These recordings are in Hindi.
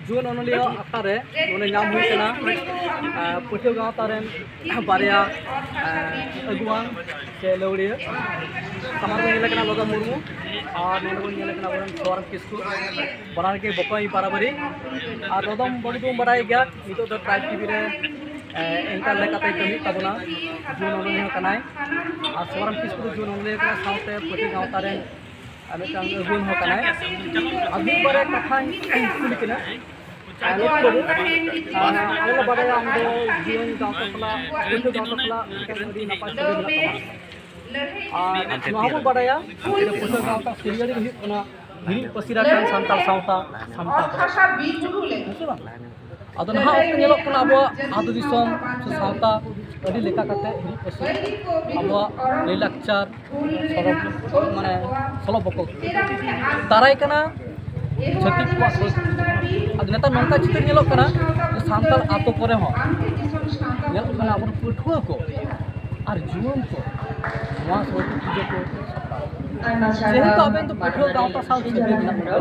जुन अनलिया आखारे नोने नाम हुई कना पुठियो गाँव तारेन बारिया अगुवान से लौड़िया समाज में निलकना लोगा मुर्मू और नोने को निलकना बोलन सोरम किस्कू बनाने के बपाई पाराबरी और रोदम बड़ी तुम बड़ाई गया नितो द ट्राइब टीवी रे इनका लेकाते कमी तबना जुन अनलिया कनाय और सोरम किस्कू जुन अनलिया कना साउते पुठियो गाँव तारेन मिटांग अगुन हो कनाय अभी बारे कथा कुली किना आलो बारे हम दो जीवन गाँव टोला पुठियो गाँव टोला कदी नपाय सदी मिला नहाबो बाड़ाया पुठियो गाँव ता सिरियरी हुई कना हिरी पसिरा कान सांताल सावता भाषा बीज जुले अदो नहा ओक्ते नेलो कना अबो आदो दिसोम से सावता अडी लेका काते हिरी पसि अबो लेलाकचार सरब माने सलो बको दाराय कना छत्तीस को अब नेता नौका चित्र नेलो कना सांताल आतो करे हो नेलो कना अब पुठुआ को और जुवन को वहाँ सोची चीज़ों को जेहेतु अबेन तो पुठुआ गाँव ता साउथ से भी मिला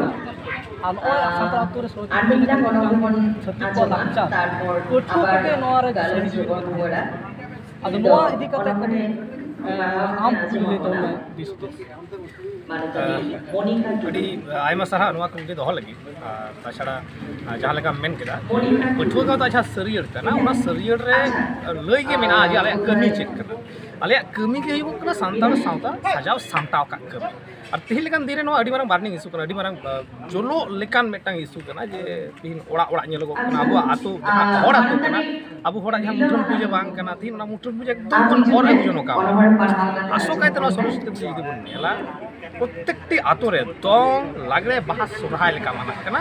और सांताल आतो रे सोची छत्तीस को लाकचार पुठुआ के नोआरे सही जुवन अब नोआ इदी कते कने आम कुली तो मैं डिस्कस अड़ी आयमा सारा नुआ कुली दोह लगी ताछड़ा जहां लगा मेन केदा पुठुआ का तो अच्छा सरियर कना उना सरियर रे लई के मेना आज आले कमी चेक करना आले कमी के हुई कना सांताल सावता सजाव सामटाव का कमी और तिहिन लेकान दिरे नो अड़ी मारंग वार्निंग इशू कना अड़ी मारंग जोलो लेकान मेटांग इशू कना जे तिहिन ओड़ा ओड़ा नेलो कना अबो आतो जहां होड़ आतो कना अबो होड़ा जहां मुठन पूजा बांग कना तिहिन ना मुठन पूजा एकदम और एकजनो का आसोकायते नो सरस्वती पूजा जुदी बन नेला प्रत्येकटी आतो रे दong लागरे बाहा सोरहाय लेका माना कना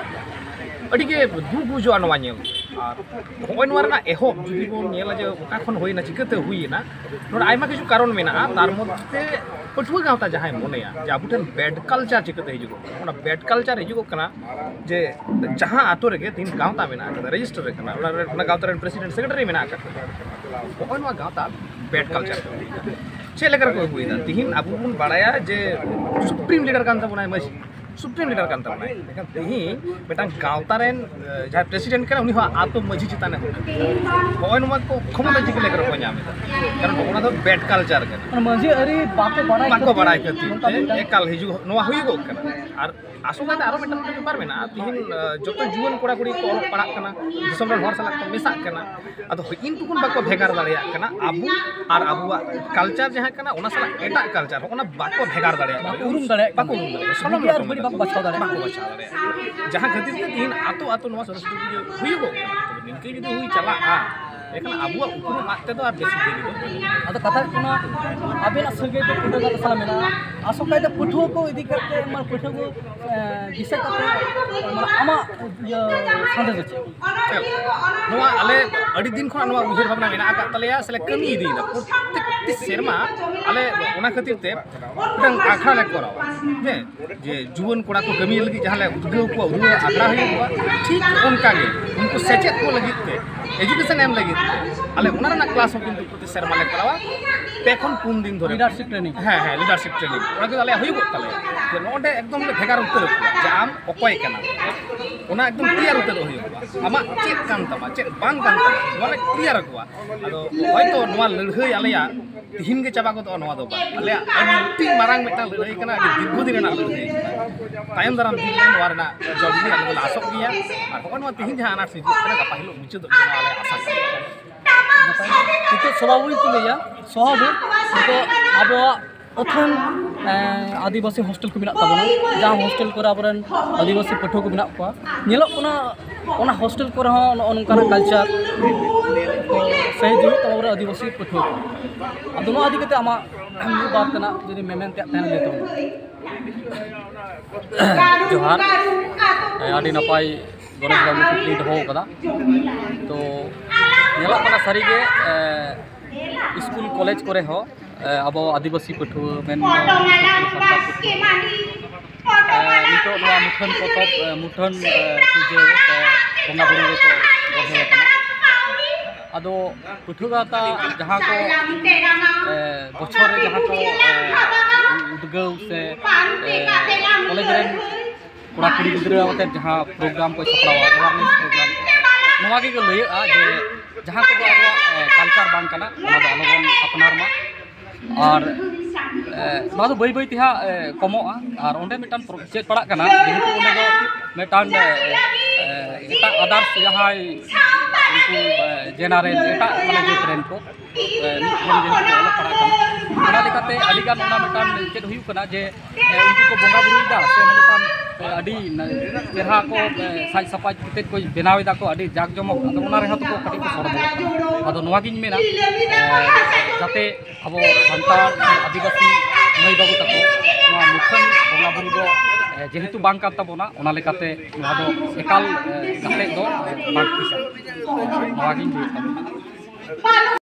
अड़ी के दु बुजो नवा नेल और होय नवा रना एहोब जुदी बन नेला जे ओका खन होइना चिकते हुइना नोर आयमा किछु कारण मेना तार मध्य पुठुआ गाँवता जहाँ मोनेया जे आबुठन बैड कल्चर चिकते हिजुगो ओना बैड कल्चर हिजुगो कना जे जहाँ आतो रे तीन गाँवता मेना रजिस्टर रे कना ओना गाँवता रे प्रेसिडेंट सेक्रेटरी मेना का होय नवा गाँवता बैड कल्चर चे लेकर को हुईना तिहिन आबु बुन बाड़ाया जे सुप्रीम लीडर कान तबना मस सुप्रीम लीडर कान तबना लेकिन तिहिन बेटा गाँवता रेन जहाँ प्रेसिडेंट कना उनी आतो मझी चिताने होय नवा को क्षमता चिक लेकर को ᱧᱟᱢᱮᱫᱟ कारण ओना दो बैड कल्चर कना मझी अरी बाको बड़ाय कती एकाल हिजु नवा हुईगो कना और आसोका आरो मेटा पेपर मेना तिहिन जतो जुवन कोड़ा कुड़ी को अलग पढ़ा कना दिसम रे हर साला को मेसा कना अदो इन टुकुन बाको भेगार दाड़िया कना आबु और आबुआ कल्चर जहाँ कना ओना साला एटा कल्चर ओना बाको भेगार दाड़िया उरुम दाड़िया बाको उरुम दाड़िया सनम बड़ी बाको बचाव दाड़िया जहाँ खातिर ते तिहिन आतो आतो नवा सरस्वती पूजा हुईगो निनके जुदी हुई चला लेकिन अबुआ उपरू माते तो आप बेसी देरी अदो कथा कोना अबेना सगे तो पुठुआ का साला मेना आसोकाय तो पुठुआ को इदी करते मार पुठुआ को दिशा करते मार आमा संदेश अछि नवा आले अडी दिन खना नवा उजर भावना मेना का तलेया सले कमी इदीना प्रत्येक सेरमा आले ओना खातिर ते उडंग आखड़ा ले करावा हे जे जुवन कोड़ा को कमी लगी जहां ले उद्गव को आखड़ा हुआ ठीक उनका गे उनको सचेत को लगी ते एजुकेशन एम लगी आले उनारा ना क्लास किंतु प्रति शर्मा ले करावा पेखन 3 दिन धरे लीडरशिप ट्रेनिंग हाँ लीडरशिप ट्रेनिंग ओना के आले हुई तले जे नोडे एकदम ले भेगार उतर जे आम अकय कना ओना एकदम क्लियर उतर हुई आमा चेक कान तमा चेक बांग कान तमा नोले क्लियर कोआ आदो होयतो नोवा लड़हई आलेया तिहिन गे चाबा को तो नोवा दो आलेया अति मारांग मेटा लड़हई कना दीर्घ दिन ना लड़हई तायम दाराम दिन नोवा रना जल्दी आले आसक गया और होनो तिहिन जहां अनाट सिजु कना का पहिलो मुचो दो आले आशा itu selalu itu ya sohabu itu abo अथन आदिवासी हॉस्टल को मिला तबना जहाँ हॉस्टल को आबरन आदिवासी पठो को मिला को नेलो कोना हॉस्टल को रहा नोनकाना कल्चर तो सही जो तब आदिवासी पठो अदनो आदि कते आमा बात करना जदि मेमेन ते तहन लेतो जोहार आदि नपाई गणेश बाबू कुकली दहो कदा तो नेलो कोना सारी के स्कूल कॉलेज करे हो अब आदिवासी पठुआ मेन नितो मुठन पतब मुठन पूजा बंगा बुरू रे को गढ़े कना अदो पठुआ ता जहां को बछर रे जहां को उद्गव से कॉलेज रे कोड़ा कुड़ी गिद्रा वाते जहाँ प्रोग्राम को सपड़ावा अवेयरनेस प्रोग्राम नवा के लैया जे जहाँ को कल्चर बांग कना आलोबन अपनार मा और बै बै तिहा कमोआ और ओंडे मिटान चेक पड़ा कना जेहेतु ओंडे दो मिटान एटा आदर्श जहाँ उनको जेनारेल एटा माने जो ट्रेन को पड़ा लेकाते अडिगान ओना मिटान चेक हुयु कना जे उनको को बोंगा बुरुइदा से मिटान अडी चेहरा को साज सपाज किते को बेनावेदा को अडी जाक जमक अदो ओना रे हतो को कटी को सर अदो नवा गिन मेना जाते अब सानतार आदिवासी माई बाबू तको नवा मुखन बोंगा बुरु दो जेहेतु बांग कान ताबोना ओना लेकाते नवा दो एकाल गाते दो बांग किसा नवा गिन